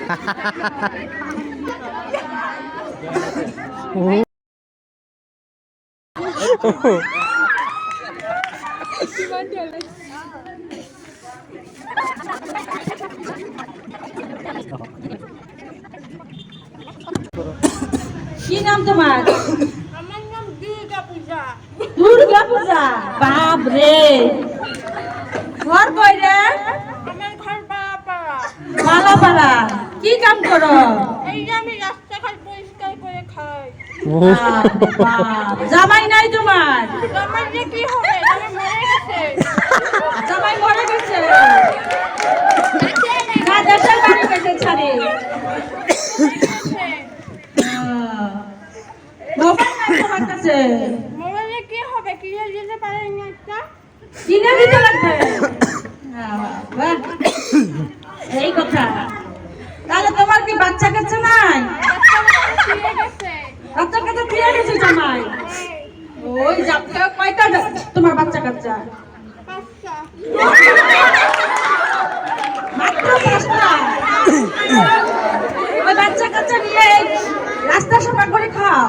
কি নাম তোমার? আমার নাম দুর্গা পূজা। দুর্গা পূজা, বাপ রে। ঘর কই রে? আমার ঘর পাড়া। মালাপাড়া। কি কাম করো? এই যে আমি রাস্তাঘাট পরিষ্কার করে খাই। বাপ, জামাই নাই তোমার? আমার যে কি হবে, আমি মরে গেছে। জামাই মরে গেছে না, দেশের বাড়ি গেছে ছাড়ে। মোবাইল নাই তোমার কাছে? মোবাইলে কি হবে, কিনে দিতে পারেন না একটা? কিনে দিতে লাগবে। বাহ, এই কথা। তাহলে তোমার কি বাচ্চা কাচ্চা নাই? ফিরে গেছে। বাচ্চা কাচ্চা ফিরে গেছে জামাই? ওই যাবটা কয়টা তোমার বাচ্চা কাচ্চা? 5টা। মাত্র 5টা? ওই বাচ্চা কাচ্চা নিয়ে রাস্তা সাফা করে খাও?